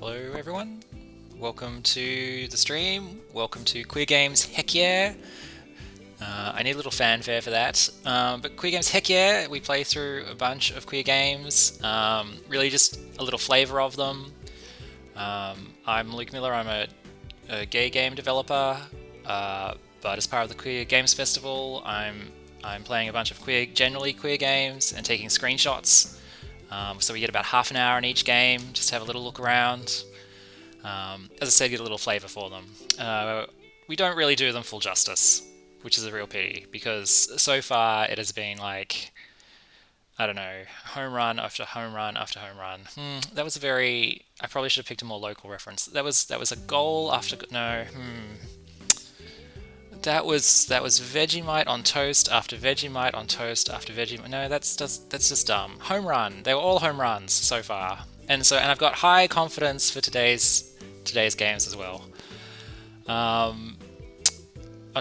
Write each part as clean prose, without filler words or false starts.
Hello everyone, welcome to the stream, welcome to Queer Games Heck Yeah. I need a little fanfare for that, but Queer Games Heck Yeah, we play through a bunch of queer games, really just a little flavour of them. I'm Luke Miller, I'm a gay game developer, but as part of the Queer Games Festival, I'm playing a bunch of generally queer games and taking screenshots. So we get about half an hour in each game, just to have a little look around. As I said, get a little flavour for them. We don't really do them full justice, which is a real pity, because so far it has been like, I don't know, home run after home run after home run. That was a very. I probably should have picked a more local reference. That was a goal after no. That was Vegemite on toast after Vegemite on toast after Vegemite. No, that's just dumb. Home run. They were all home runs so far, and I've got high confidence for today's games as well. I'll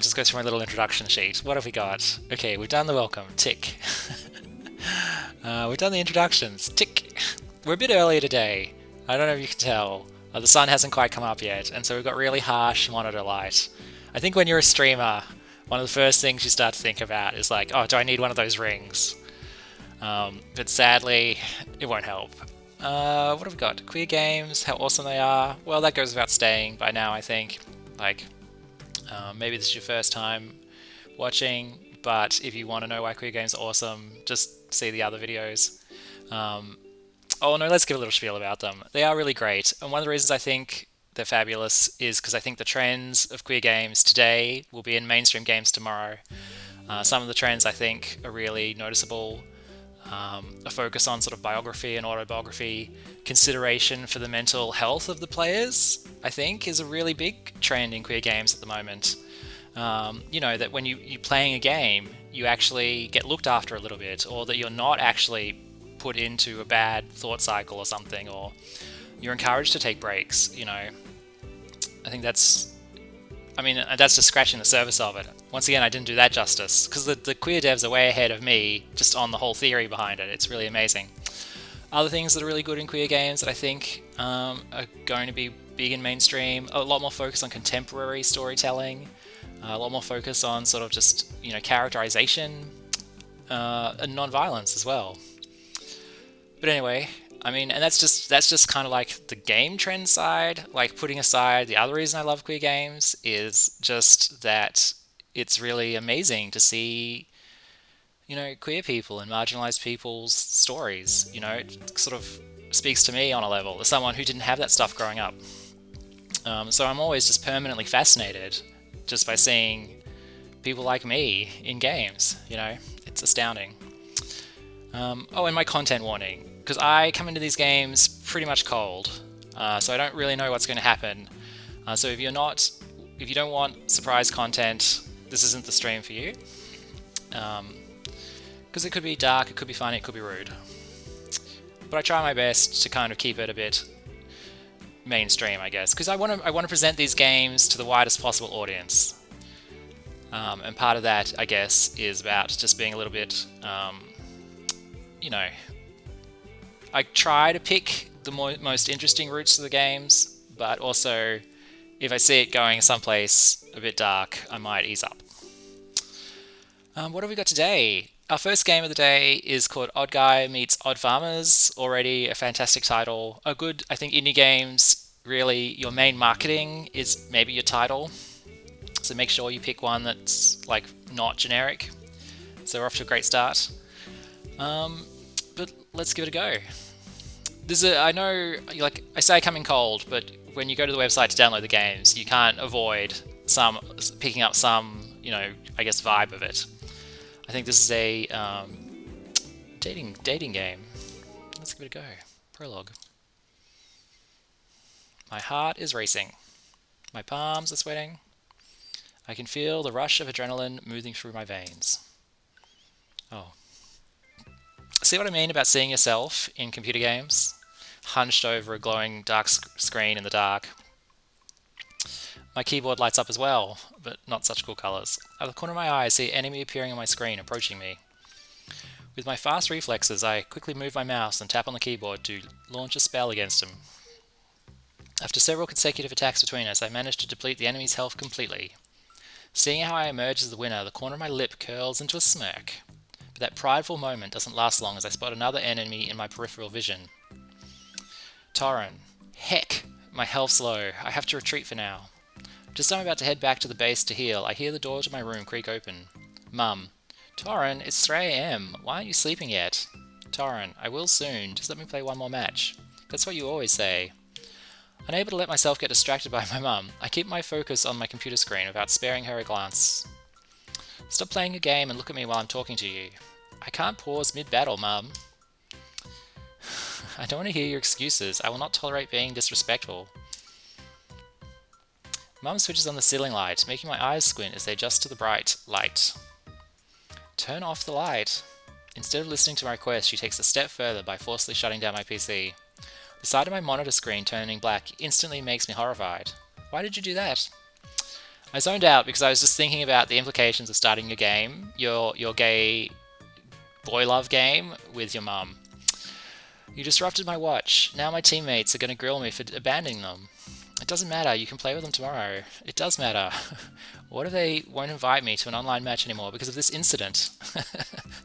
just go through my little introduction sheet. What have we got? Okay, we've done the welcome. Tick. We've done the introductions. Tick. We're a bit earlier today. I don't know if you can tell. The sun hasn't quite come up yet, and so we've got really harsh monitor light. I think when you're a streamer, one of the first things you start to think about is like, oh, do I need one of those rings? But sadly, it won't help. What have we got? Queer games, how awesome they are. Well, that goes without saying by now, I think. Like, maybe this is your first time watching, but if you want to know why queer games are awesome, just see the other videos. Oh no, let's give a little spiel about them. They are really great, and one of the reasons I think they're fabulous is because I think the trends of queer games today will be in mainstream games tomorrow. Some of the trends I think are really noticeable. A focus on sort of biography and autobiography, consideration for the mental health of the players, I think, is a really big trend in queer games at the moment. That when you're playing a game, you actually get looked after a little bit, or that you're not actually put into a bad thought cycle or something, or you're encouraged to take breaks. I think that's just scratching the surface of it. Once again, I didn't do that justice, because the queer devs are way ahead of me just on the whole theory behind it. It's really amazing. Other things that are really good in queer games that I think are going to be big in mainstream, a lot more focus on contemporary storytelling, a lot more focus on sort of just, characterization, and non-violence as well. But anyway, and that's just kind of like the game trend side. Like, putting aside the other reason I love queer games is just that it's really amazing to see, queer people and marginalized people's stories. It sort of speaks to me on a level as someone who didn't have that stuff growing up. So I'm always just permanently fascinated just by seeing people like me in games. It's astounding. And my content warning, because I come into these games pretty much cold, so I don't really know what's going to happen. So if you don't want surprise content, this isn't the stream for you. Because it could be dark, it could be funny, it could be rude. But I try my best to kind of keep it a bit mainstream, I guess, because I want to present these games to the widest possible audience. And part of that, I guess, is about just being a little bit, I try to pick the most interesting routes to the games, but also, if I see it going someplace a bit dark, I might ease up. What have we got today? Our first game of the day is called Odd Guy Meets Odd Farmers. Already a fantastic title. A good, I think, indie games, really, your main marketing is maybe your title. So make sure you pick one that's, like, not generic. So we're off to a great start. But let's give it a go. I know, like, I say I come in cold, but when you go to the website to download the games, you can't avoid picking up some, I guess, vibe of it. I think this is a dating game. Let's give it a go. Prologue. My heart is racing. My palms are sweating. I can feel the rush of adrenaline moving through my veins. Oh. See what I mean about seeing yourself in computer games? Hunched over a glowing dark screen in the dark. My keyboard lights up as well, but not such cool colours. Out of the corner of my eye, I see an enemy appearing on my screen, approaching me. With my fast reflexes, I quickly move my mouse and tap on the keyboard to launch a spell against him. After several consecutive attacks between us, I managed to deplete the enemy's health completely. Seeing how I emerge as the winner, the corner of my lip curls into a smirk. But that prideful moment doesn't last long as I spot another enemy in my peripheral vision. Torren. Heck! My health's low. I have to retreat for now. Just as I'm about to head back to the base to heal, I hear the door to my room creak open. Mum. Torren, it's 3 AM. Why aren't you sleeping yet? Torren, I will soon. Just let me play one more match. That's what you always say. Unable to let myself get distracted by my mum, I keep my focus on my computer screen without sparing her a glance. Stop playing a game and look at me while I'm talking to you. I can't pause mid-battle, Mum. I don't want to hear your excuses. I will not tolerate being disrespectful. Mum switches on the ceiling light, making my eyes squint as they adjust to the bright light. Turn off the light. Instead of listening to my request, she takes a step further by forcefully shutting down my PC. The side of my monitor screen turning black instantly makes me horrified. Why did you do that? I zoned out because I was just thinking about the implications of starting your game, your gay boy love game, with your mum. You disrupted my watch. Now my teammates are going to grill me for abandoning them. It doesn't matter, you can play with them tomorrow. It does matter. What if they won't invite me to an online match anymore because of this incident?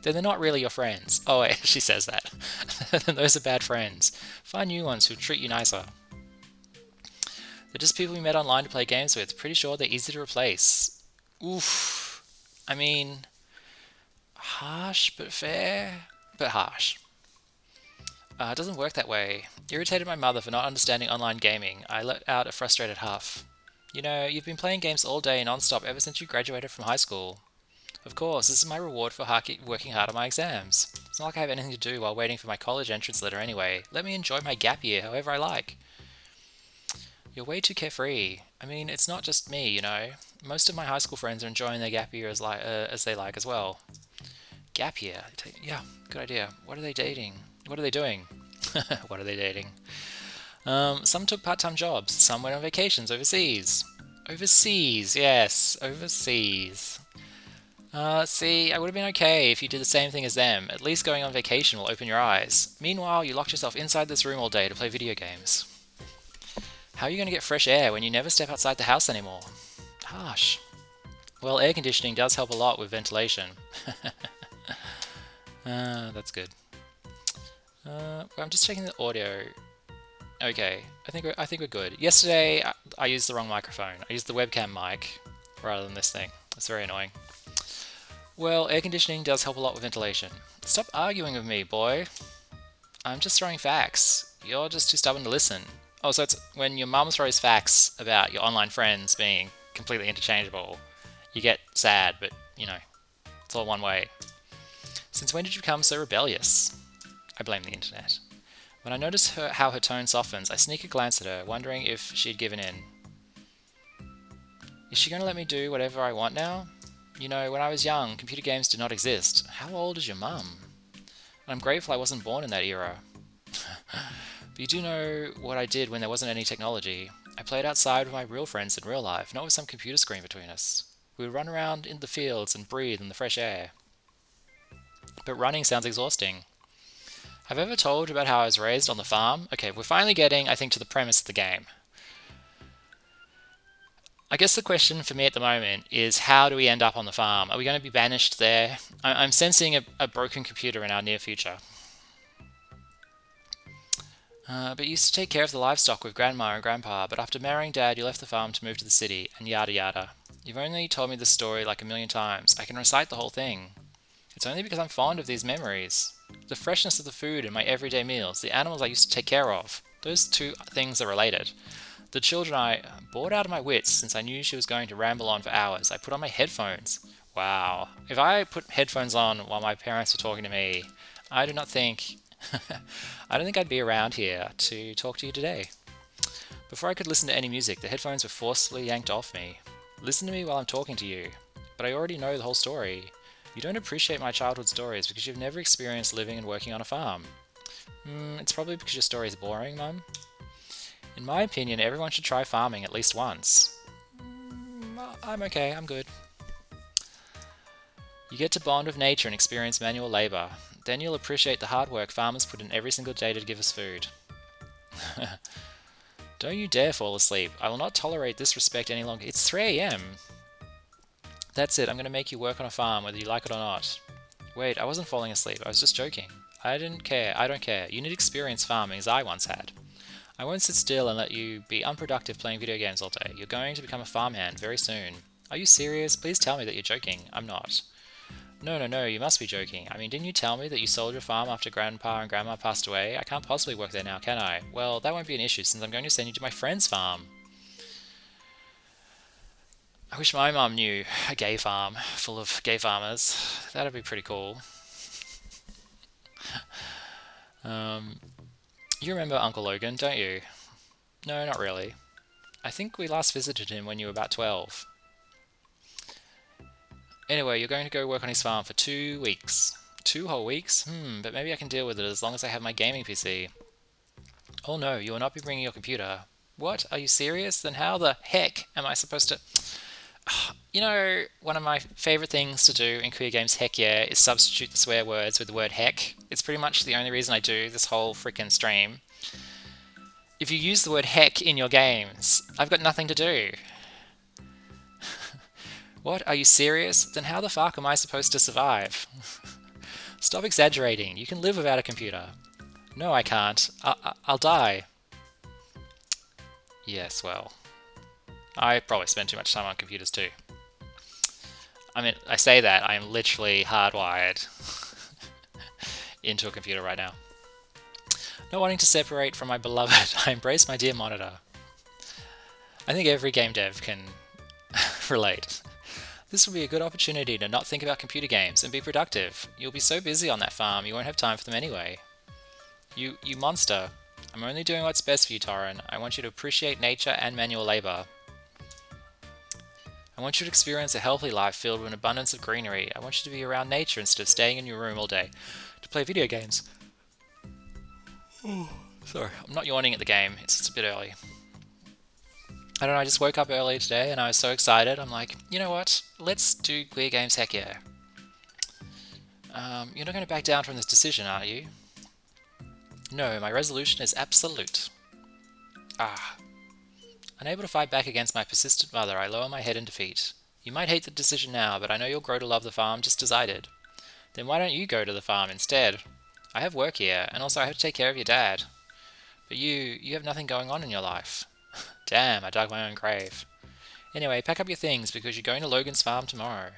Then they're not really your friends. Oh wait, she says that. Those are bad friends. Find new ones who'll treat you nicer. They're just people we met online to play games with. Pretty sure they're easy to replace. Oof. I mean, harsh but fair, but harsh. It doesn't work that way. Irritated my mother for not understanding online gaming, I let out a frustrated huff. You know, you've been playing games all day non-stop ever since you graduated from high school. Of course, this is my reward for working hard on my exams. It's not like I have anything to do while waiting for my college entrance letter anyway. Let me enjoy my gap year however I like. You're way too carefree. I mean, it's not just me, you know. Most of my high school friends are enjoying their gap year as they like as well. Gap year? Yeah, good idea. What are they dating? What are they doing? What are they dating? Some took part-time jobs. Some went on vacations overseas. Overseas, yes, overseas. See, I would have been okay if you did the same thing as them. At least going on vacation will open your eyes. Meanwhile, you locked yourself inside this room all day to play video games. How are you going to get fresh air when you never step outside the house anymore? Harsh. Well, air conditioning does help a lot with ventilation. That's good. I'm just checking the audio. Okay, I think we're good. Yesterday, I used the wrong microphone. I used the webcam mic rather than this thing. It's very annoying. Well, air conditioning does help a lot with ventilation. Stop arguing with me, boy. I'm just throwing facts. You're just too stubborn to listen. Oh, so it's when your mum throws facts about your online friends being completely interchangeable, you get sad, but, you know, it's all one way. Since when did you become so rebellious? I blame the internet. When I notice how her tone softens, I sneak a glance at her, wondering if she'd given in. Is she going to let me do whatever I want now? You know, when I was young, computer games did not exist. How old is your mum? And I'm grateful I wasn't born in that era. But you do know what I did when there wasn't any technology. I played outside with my real friends in real life, not with some computer screen between us. We would run around in the fields and breathe in the fresh air. But running sounds exhausting. Have I ever told you about how I was raised on the farm? Okay, we're finally getting, I think, to the premise of the game. I guess the question for me at the moment is, how do we end up on the farm? Are we going to be banished there? I'm sensing a broken computer in our near future. But you used to take care of the livestock with Grandma and Grandpa, but after marrying Dad, you left the farm to move to the city, and yada yada. You've only told me this story like a million times. I can recite the whole thing. It's only because I'm fond of these memories. The freshness of the food in my everyday meals, the animals I used to take care of. Those two things are related. The children I bored out of my wits since I knew she was going to ramble on for hours. I put on my headphones. Wow. If I put headphones on while my parents were talking to me, I do not think... I don't think I'd be around here to talk to you today. Before I could listen to any music, the headphones were forcefully yanked off me. Listen to me while I'm talking to you. But I already know the whole story. You don't appreciate my childhood stories because you've never experienced living and working on a farm. It's probably because your story is boring, Mum. In my opinion, everyone should try farming at least once. I'm okay, I'm good. You get to bond with nature and experience manual labour. Then you'll appreciate the hard work farmers put in every single day to give us food. Don't you dare fall asleep. I will not tolerate disrespect any longer. It's 3 AM. That's it. I'm going to make you work on a farm, whether you like it or not. Wait, I wasn't falling asleep. I was just joking. I didn't care. I don't care. You need experience farming, as I once had. I won't sit still and let you be unproductive playing video games all day. You're going to become a farmhand very soon. Are you serious? Please tell me that you're joking. I'm not. No, you must be joking. I mean, didn't you tell me that you sold your farm after Grandpa and Grandma passed away? I can't possibly work there now, can I? Well, that won't be an issue since I'm going to send you to my friend's farm. I wish my mum knew a gay farm full of gay farmers. That'd be pretty cool. You remember Uncle Logan, don't you? No, not really. I think we last visited him when you were about 12. Anyway, you're going to go work on his farm for 2 weeks. 2 whole weeks? But maybe I can deal with it as long as I have my gaming PC. Oh no, you will not be bringing your computer. What? Are you serious? Then how the heck am I supposed to... You know, one of my favourite things to do in Queer Games Heck Yeah is substitute the swear words with the word heck. It's pretty much the only reason I do this whole freaking stream. If you use the word heck in your games, I've got nothing to do. What? Are you serious? Then how the fuck am I supposed to survive? Stop exaggerating. You can live without a computer. No, I can't. I'll die. Yes, well... I probably spend too much time on computers too. I mean, I say that, I am literally hardwired into a computer right now. Not wanting to separate from my beloved, I embrace my dear monitor. I think every game dev can relate. This will be a good opportunity to not think about computer games and be productive. You'll be so busy on that farm, you won't have time for them anyway. You monster. I'm only doing what's best for you, Torrin. I want you to appreciate nature and manual labor. I want you to experience a healthy life filled with an abundance of greenery. I want you to be around nature instead of staying in your room all day to play video games. Oh, sorry, I'm not yawning at the game. It's just a bit early. I don't know, I just woke up early today and I was so excited. I'm like, you know what? Let's do Queer Games Heck Yeah. You're not going to back down from this decision, are you? No, my resolution is absolute. Unable to fight back against my persistent mother, I lower my head in defeat. You might hate the decision now, but I know you'll grow to love the farm just as I did. Then why don't you go to the farm instead? I have work here, and also I have to take care of your dad. But you have nothing going on in your life. Damn, I dug my own grave. Anyway, pack up your things, because you're going to Logan's farm tomorrow.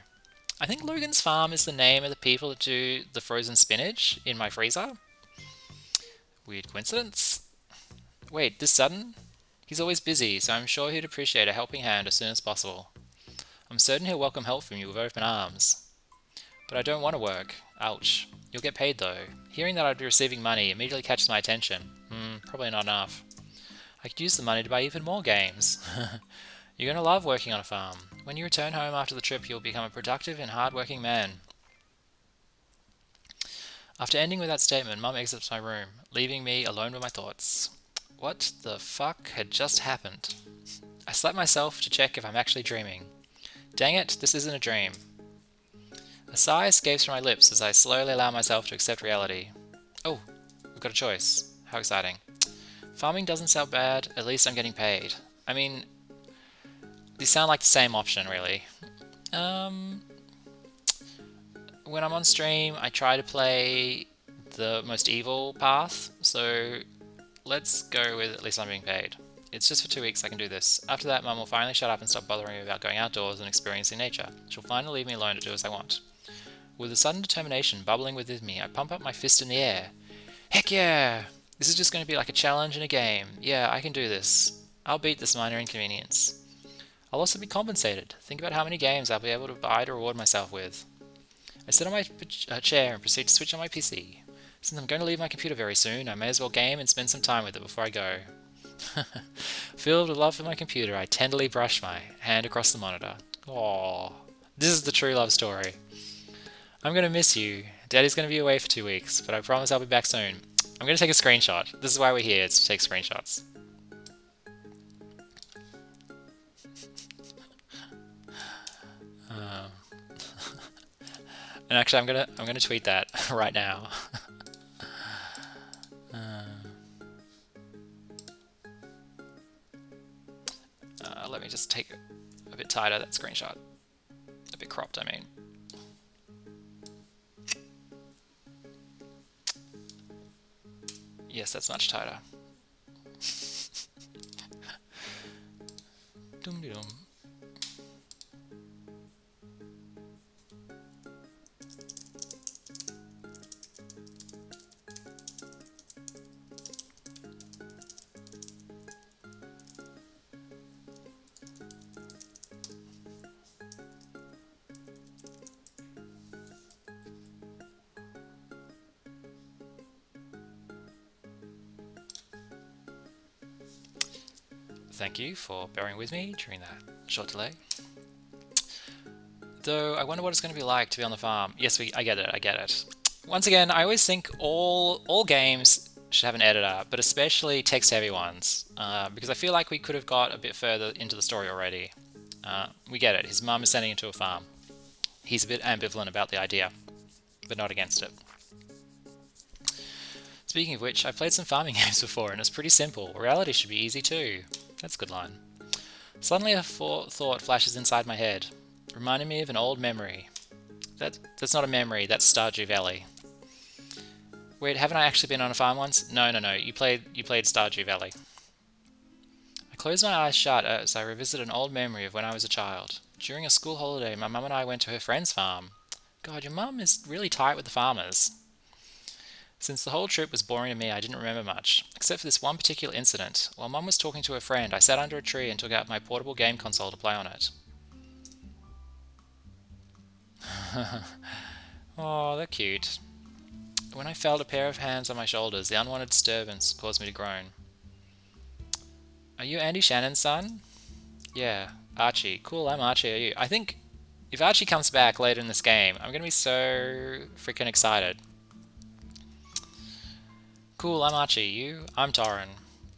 I think Logan's farm is the name of the people that do the frozen spinach in my freezer. Weird coincidence. Wait, this sudden? He's always busy, so I'm sure he'd appreciate a helping hand as soon as possible. I'm certain he'll welcome help from you with open arms. But I don't want to work. Ouch. You'll get paid though. Hearing that I'd be receiving money immediately catches my attention. Probably not enough. I could use the money to buy even more games. You're going to love working on a farm. When you return home after the trip, you'll become a productive and hard-working man. After ending with that statement, Mum exits my room, leaving me alone with my thoughts. What the fuck had just happened? I slap myself to check if I'm actually dreaming. Dang it, this isn't a dream. A sigh escapes from my lips as I slowly allow myself to accept reality. Oh, we've got a choice. How exciting. Farming doesn't sound bad, at least I'm getting paid. I mean, these sound like the same option, really. When I'm on stream, I try to play the most evil path, so let's go with at least I'm being paid. It's just for 2 weeks I can do this. After that, Mum will finally shut up and stop bothering me about going outdoors and experiencing nature. She'll finally leave me alone to do as I want. With a sudden determination bubbling within me, I pump up my fist in the air. Heck yeah! This is just going to be like a challenge in a game. Yeah, I can do this. I'll beat this minor inconvenience. I'll also be compensated. Think about how many games I'll be able to buy to reward myself with. I sit on my chair and proceed to switch on my PC. Since I'm going to leave my computer very soon, I may as well game and spend some time with it before I go. Filled with love for my computer, I tenderly brush my hand across the monitor. Aww. This is the true love story. I'm going to miss you. Daddy's going to be away for 2 weeks, but I promise I'll be back soon. I'm going to take a screenshot. This is why we're here, it's to take screenshots. And actually, I'm gonna tweet that right now. Let me just take a bit tighter that screenshot. A bit cropped, I mean. Yes, that's much tighter. Dum-de-dum. Thank you for bearing with me during that short delay. Though I wonder what it's going to be like to be on the farm. Yes, I get it. Once again, I always think all games should have an editor, but especially text-heavy ones, because I feel like we could have got a bit further into the story already. We get it. His mum is sending him to a farm. He's a bit ambivalent about the idea, but not against it. Speaking of which, I've played some farming games before, and it's pretty simple. Reality should be easy too. That's a good line. Suddenly a thought flashes inside my head, reminding me of an old memory. That's not a memory, that's Stardew Valley. Wait, haven't I actually been on a farm once? No, you played Stardew Valley. I closed my eyes shut as I revisit an old memory of when I was a child. During a school holiday, my mum and I went to her friend's farm. God, your mum is really tight with the farmers. Since the whole trip was boring to me, I didn't remember much, except for this one particular incident. While Mum was talking to her friend, I sat under a tree and took out my portable game console to play on it. Oh, they're cute. When I felt a pair of hands on my shoulders, the unwanted disturbance caused me to groan. Are you Andy Shannon's son? Yeah, Archie. Cool, I'm Archie, are you? I think if Archie comes back later in this game, I'm going to be so freaking excited. Cool, I'm Archie. You? I'm Torrin.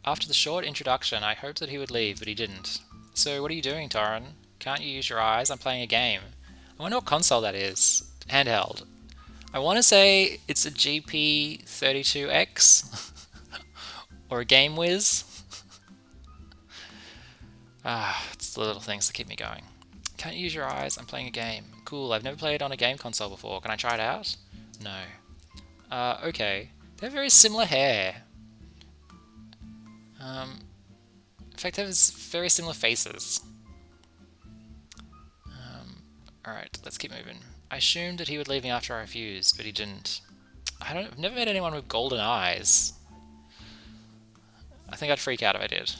After the short introduction, I hoped that he would leave, but he didn't. So what are you doing, Torrin? Can't you use your eyes? I'm playing a game. I wonder what console that is. Handheld. I want to say it's a GP32X or a Game Whiz. It's the little things that keep me going. Can't you use your eyes? I'm playing a game. Cool, I've never played on a game console before. Can I try it out? No. Okay. They have very similar hair. In fact, they have very similar faces. Alright, let's keep moving. I assumed that he would leave me after I refused, but he didn't. I've never met anyone with golden eyes. I think I'd freak out if I did.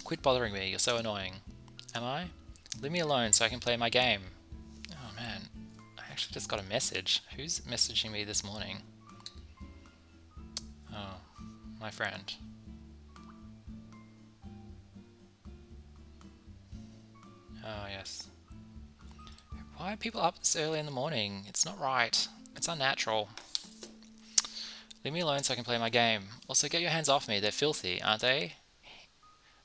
Quit bothering me, you're so annoying. Am I? Leave me alone so I can play my game. Oh man, I actually just got a message. Who's messaging me this morning? Oh, my friend. Oh yes. Why are people up this early in the morning? It's not right. It's unnatural. Leave me alone so I can play my game. Also, get your hands off me. They're filthy, aren't they?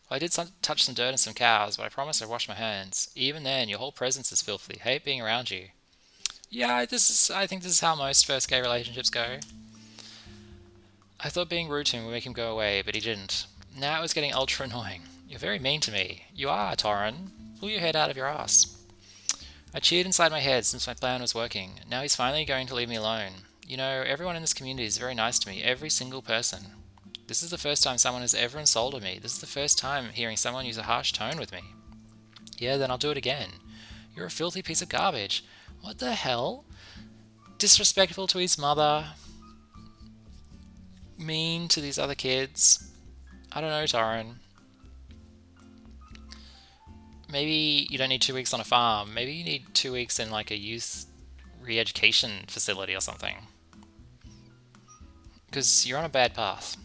Well, I did touch some dirt and some cows, but I promised I'd wash my hands. Even then, your whole presence is filthy. Hate being around you. Yeah, I think this is how most first gay relationships go. I thought being rude to him would make him go away, but he didn't. Now it was getting ultra annoying. You're very mean to me. You are, Torrin. Pull your head out of your ass. I cheered inside my head since my plan was working. Now he's finally going to leave me alone. You know, everyone in this community is very nice to me. Every single person. This is the first time someone has ever insulted me. This is the first time hearing someone use a harsh tone with me. Yeah, then I'll do it again. You're a filthy piece of garbage. What the hell? Disrespectful to his mother. Mean to these other kids. I don't know, Torrin. Maybe you don't need 2 weeks on a farm. Maybe you need 2 weeks in like a youth re-education facility or something. Because you're on a bad path.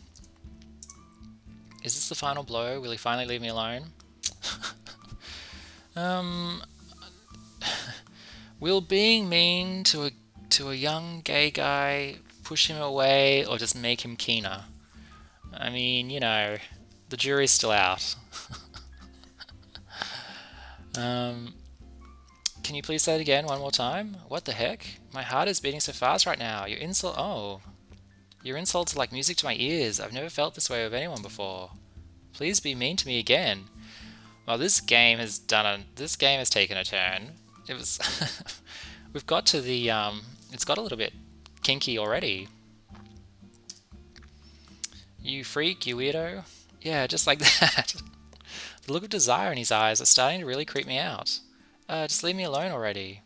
Is this the final blow? Will he finally leave me alone? Will being mean to a young gay guy push him away or just make him keener? I mean, you know, the jury's still out. Can you please say it again one more time? What the heck? My heart is beating so fast right now. Your insults are like music to my ears. I've never felt this way with anyone before. Please be mean to me again. Well, this game has taken a turn. It was we've got to the it's got a little bit kinky already. You freak, you weirdo. Yeah, just like that. The look of desire in his eyes is starting to really creep me out. Just leave me alone already.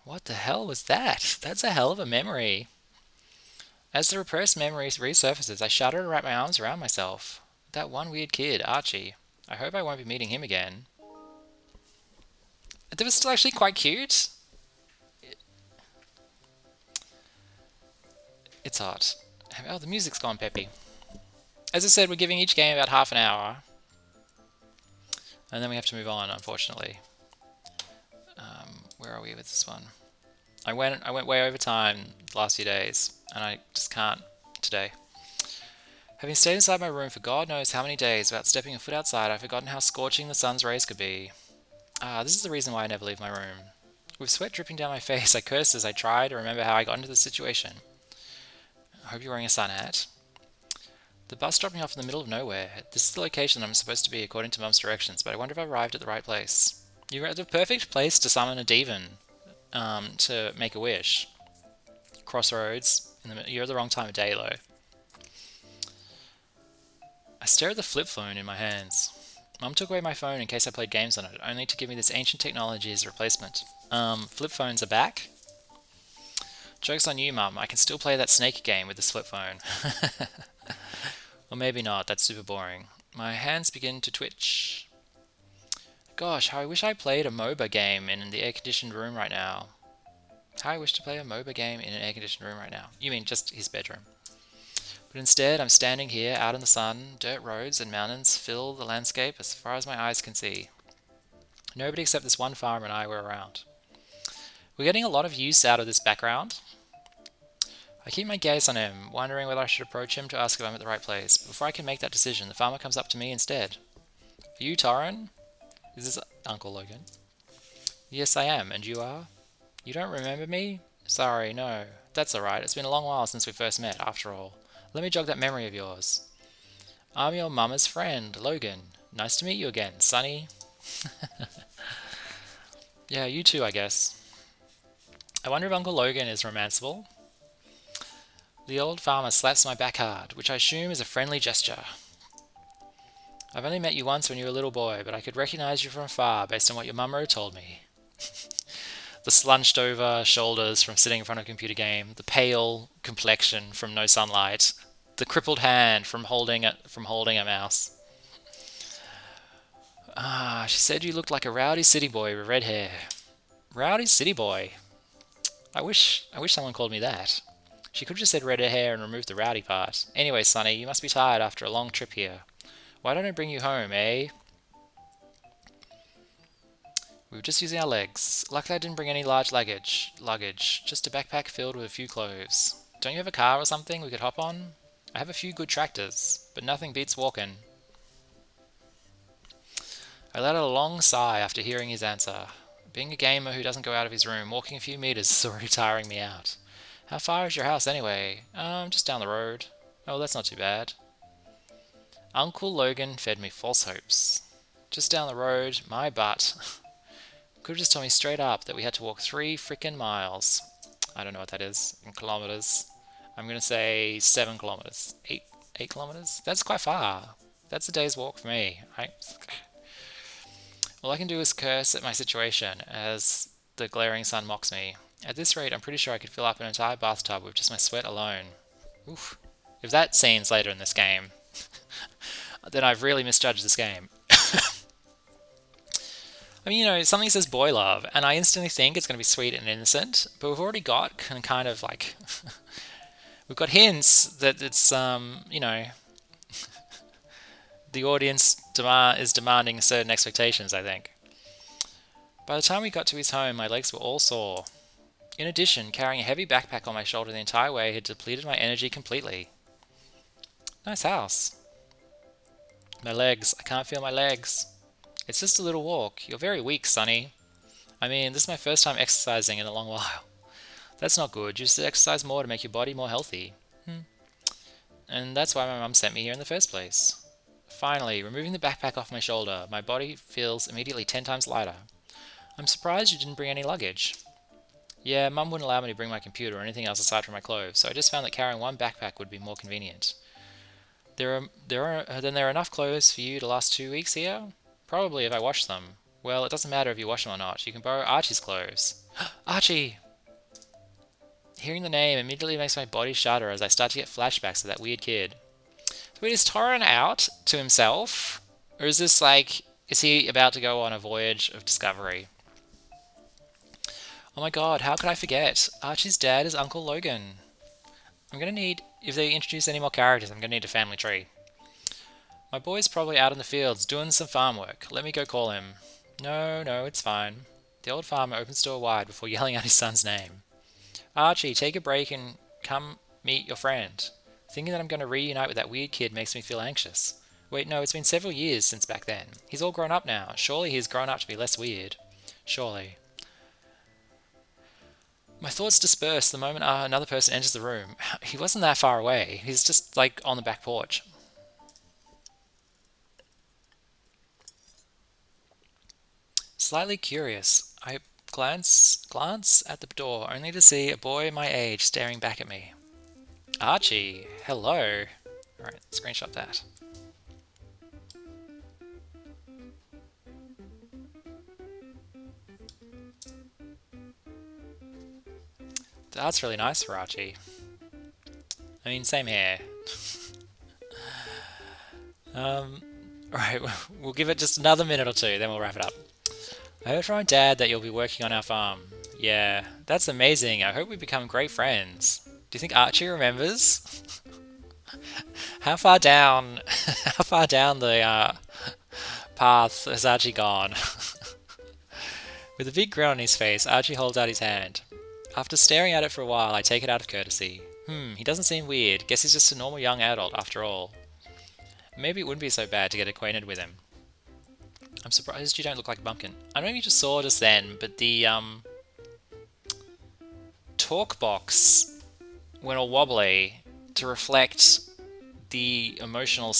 What the hell was that? That's a hell of a memory. As the repressed memory resurfaces, I shudder and wrap my arms around myself. That one weird kid, Archie. I hope I won't be meeting him again. That was still actually quite cute. It's hot. Oh, the music's gone peppy. As I said, we're giving each game about half an hour. And then we have to move on, unfortunately. Where are we with this one? I went way over time the last few days, and I just can't today. Having stayed inside my room for God knows how many days without stepping a foot outside, I've forgotten how scorching the sun's rays could be. This is the reason why I never leave my room. With sweat dripping down my face, I cursed as I tried to remember how I got into this situation. I hope you're wearing a sun hat. The bus dropped me off in the middle of nowhere. This is the location I'm supposed to be according to Mum's directions, but I wonder if I arrived at the right place. You're at the perfect place to summon a demon, to make a wish. Crossroads. You're at the wrong time of day, though. I stare at the flip phone in my hands. Mum took away my phone in case I played games on it, only to give me this ancient technology as a replacement. Flip phones are back. Joke's on you, Mum. I can still play that snake game with this flip phone. Or maybe not. That's super boring. My hands begin to twitch. Gosh, how I wish I played a MOBA game in the air-conditioned room right now. How I wish to play a MOBA game in an air-conditioned room right now. You mean just his bedroom. But instead, I'm standing here out in the sun. Dirt roads and mountains fill the landscape as far as my eyes can see. Nobody except this one farmer and I were around. We're getting a lot of use out of this background. I keep my gaze on him, wondering whether I should approach him to ask if I'm at the right place. Before I can make that decision, the farmer comes up to me instead. Are you Torrin? Is this Uncle Logan? Yes, I am. And you are? You don't remember me? Sorry, no. That's alright. It's been a long while since we first met, after all. Let me jog that memory of yours. I'm your mama's friend, Logan. Nice to meet you again, Sonny. Yeah, you too, I guess. I wonder if Uncle Logan is romanceable. The old farmer slaps my back hard, which I assume is a friendly gesture. I've only met you once when you were a little boy, but I could recognize you from afar based on what your mummo told me. The slunched over shoulders from sitting in front of a computer game, the pale complexion from no sunlight, the crippled hand from holding a mouse. She said you looked like a rowdy city boy with red hair. Rowdy city boy. I wish someone called me that. She could have just said red hair and removed the rowdy part. Anyway, Sonny, you must be tired after a long trip here. Why don't I bring you home, eh? We were just using our legs. Luckily I didn't bring any large luggage. Just a backpack filled with a few clothes. Don't you have a car or something we could hop on? I have a few good tractors, but nothing beats walking. I let out a long sigh after hearing his answer. Being a gamer who doesn't go out of his room, walking a few meters is already tiring me out. How far is your house anyway? Just down the road. Oh, that's not too bad. Uncle Logan fed me false hopes. Just down the road, my butt. Could have just told me straight up that we had to walk 3 frickin' miles. I don't know what that is in kilometers. I'm gonna say 7 kilometers. 8 kilometers? That's quite far. That's a day's walk for me. All I can do is curse at my situation as the glaring sun mocks me. At this rate, I'm pretty sure I could fill up an entire bathtub with just my sweat alone. Oof. If that scene's later in this game, then I've really misjudged this game. I mean, something says boy love, and I instantly think it's going to be sweet and innocent, but we've already got kind of like... we've got hints that it's, the audience is demanding certain expectations, I think. By the time we got to his home, my legs were all sore. In addition, carrying a heavy backpack on my shoulder the entire way had depleted my energy completely. Nice house. My legs. I can't feel my legs. It's just a little walk. You're very weak, Sonny. I mean, this is my first time exercising in a long while. That's not good. You should exercise more to make your body more healthy. And that's why my mum sent me here in the first place. Finally, removing the backpack off my shoulder, my body feels immediately 10 times lighter. I'm surprised you didn't bring any luggage. Yeah, Mum wouldn't allow me to bring my computer or anything else aside from my clothes, so I just found that carrying one backpack would be more convenient. Then there are enough clothes for you to last 2 weeks here? Probably if I wash them. Well, it doesn't matter if you wash them or not. You can borrow Archie's clothes. Archie! Hearing the name immediately makes my body shudder as I start to get flashbacks of that weird kid. So wait, is Torrin out to himself? Or is this like, is he about to go on a voyage of discovery? Oh my god, how could I forget? Archie's dad is Uncle Logan. I'm gonna need, if they introduce any more characters, I'm gonna need a family tree. My boy's probably out in the fields doing some farm work. Let me go call him. No, it's fine. The old farmer opens the door wide before yelling out his son's name. Archie, take a break and come meet your friend. Thinking that I'm going to reunite with that weird kid makes me feel anxious. Wait, no, it's been several years since back then. He's all grown up now. Surely he's grown up to be less weird. Surely. My thoughts disperse the moment another person enters the room. He wasn't that far away. He's just, like, on the back porch. Slightly curious, I glance at the door, only to see a boy my age staring back at me. Archie, hello. Alright, screenshot that. The art's really nice for Archie. I mean, same here. Alright, we'll give it just another minute or two, then we'll wrap it up. I heard from my dad that you'll be working on our farm. Yeah, that's amazing. I hope we become great friends. Do you think Archie remembers? How far down the path has Archie gone? With a big grin on his face, Archie holds out his hand. After staring at it for a while, I take it out of courtesy. He doesn't seem weird. Guess he's just a normal young adult after all. Maybe it wouldn't be so bad to get acquainted with him. I'm surprised you don't look like a bumpkin. I know you just saw just then, but the talk box went all wobbly to reflect the emotional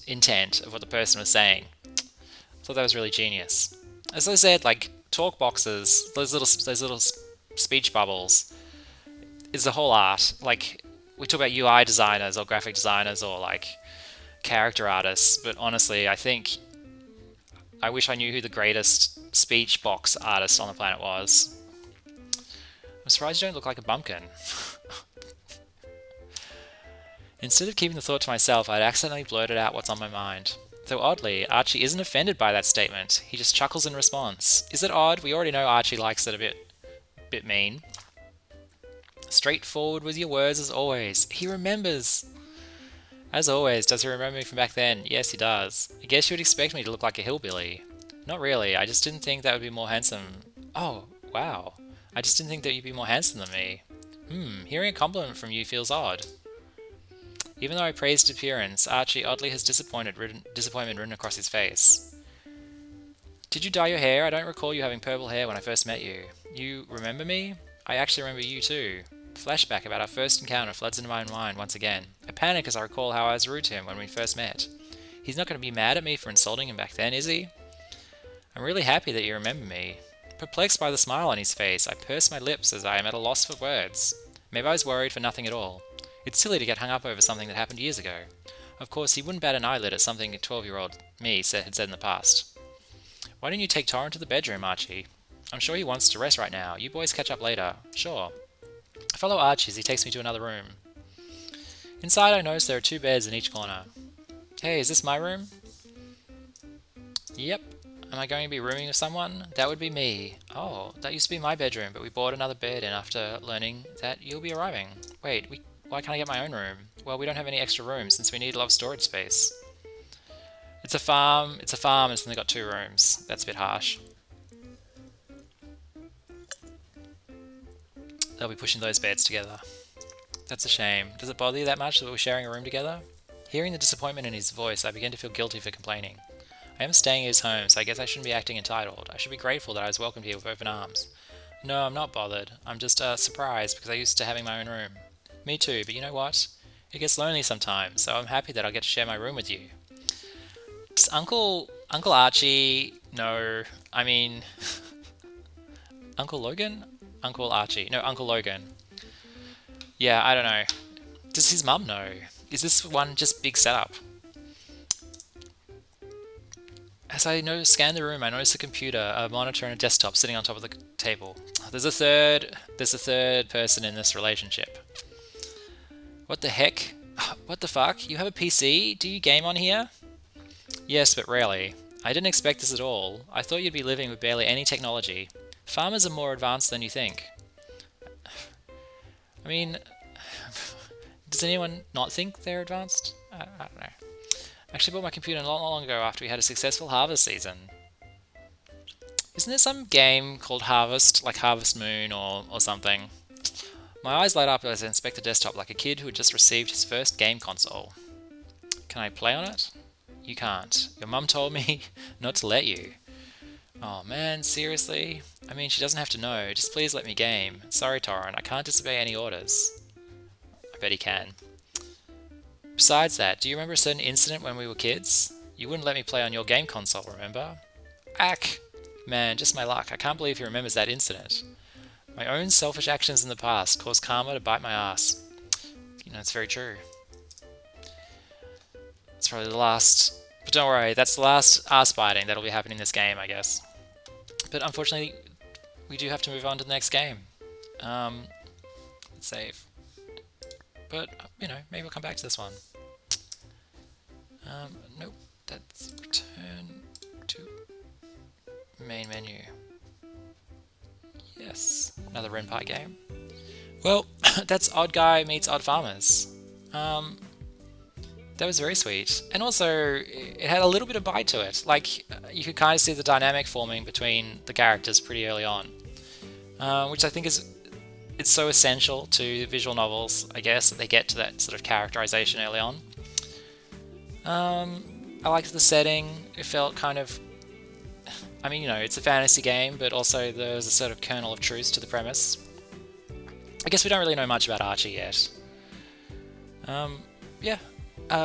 intent of what the person was saying. I thought that was really genius. As I said, like, talk boxes, those little speech bubbles, is the whole art. Like, we talk about UI designers or graphic designers or like character artists, but honestly, I wish I knew who the greatest speech box artist on the planet was. I'm surprised you don't look like a bumpkin. Instead of keeping the thought to myself, I'd accidentally blurted out what's on my mind. Though oddly, Archie isn't offended by that statement. He just chuckles in response. Is it odd? We already know Archie likes it a bit mean. Straightforward with your words as always. He remembers. As always, does he remember me from back then? Yes, he does. I guess you would expect me to look like a hillbilly. Not really, I just didn't think that would be more handsome. Oh, wow. I just didn't think that you'd be more handsome than me. Hearing a compliment from you feels odd. Even though I praised appearance, Archie oddly has disappointment written across his face. Did you dye your hair? I don't recall you having purple hair when I first met you. You remember me? I actually remember you too. Flashback about our first encounter floods into my mind once again. I panic as I recall how I was rude to him when we first met. He's not going to be mad at me for insulting him back then, is he? I'm really happy that you remember me. Perplexed by the smile on his face, I purse my lips as I am at a loss for words. Maybe I was worried for nothing at all. It's silly to get hung up over something that happened years ago. Of course, he wouldn't bat an eyelid at something a 12-year-old me had said in the past. Why don't you take Torrin to the bedroom, Archie? I'm sure he wants to rest right now. You boys catch up later. Sure. I follow Archie as he takes me to another room. Inside, I notice there are 2 beds in each corner. Hey, is this my room? Yep. Am I going to be rooming with someone? That would be me. Oh, that used to be my bedroom, but we bought another bed in after learning that you'll be arriving. Wait, why can't I get my own room? Well, we don't have any extra rooms since we need a lot of storage space. It's a farm, it's only got 2 rooms. That's a bit harsh. They'll be pushing those beds together. That's a shame. Does it bother you that much that we're sharing a room together? Hearing the disappointment in his voice, I begin to feel guilty for complaining. I am staying at his home, so I guess I shouldn't be acting entitled. I should be grateful that I was welcomed here with open arms. No, I'm not bothered. I'm just surprised because I used to having my own room. Me too, but you know what? It gets lonely sometimes, so I'm happy that I'll get to share my room with you. Uncle Archie? No, I mean Uncle Logan, Uncle Archie. No, Uncle Logan. Yeah, I don't know. Does his mum know? Is this one just big setup? As I scan the room, I notice a computer, a monitor, and a desktop sitting on top of the table. There's a third person in this relationship. What the heck? What the fuck? You have a PC? Do you game on here? Yes, but rarely. I didn't expect this at all. I thought you'd be living with barely any technology. Farmers are more advanced than you think. I mean, does anyone not think they're advanced? I don't know. I actually bought my computer not long ago after we had a successful harvest season. Isn't there some game called Harvest, like Harvest Moon or something? My eyes light up as I inspect the desktop like a kid who had just received his first game console. Can I play on it? You can't. Your mum told me not to let you. Oh man, seriously? I mean, she doesn't have to know. Just please let me game. Sorry, Torrent, I can't disobey any orders. I bet he can. Besides that, do you remember a certain incident when we were kids? You wouldn't let me play on your game console, remember? Ack! Man, just my luck. I can't believe he remembers that incident. My own selfish actions in the past caused karma to bite my ass. You know, it's very true. It's probably the last... But don't worry, that's the last ass biting that'll be happening in this game, I guess. But unfortunately, we do have to move on to the next game. Let's save. But, you know, maybe we'll come back to this one. Nope, that's return to main menu. Yes, another Renpie game. Well, that's Odd Guy meets Odd Farmers. That was very sweet. And also, it had a little bit of bite to it. Like, you could kind of see the dynamic forming between the characters pretty early on. Which I think is... It's so essential to visual novels, I guess, that they get to that sort of characterization early on. I liked the setting. It felt kind of... I mean, you know, it's a fantasy game, but also there's a sort of kernel of truth to the premise. I guess we don't really know much about Archie yet. Yeah.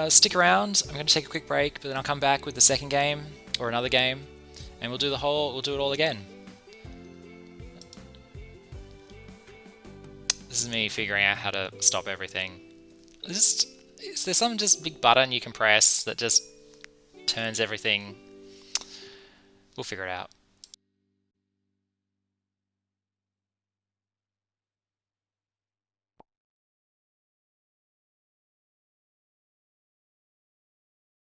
Stick around. I'm going to take a quick break, but then I'll come back with the second game, or another game, and we'll do it all again. This is me figuring out how to stop everything. Is there some just big button you can press that just turns everything? We'll figure it out.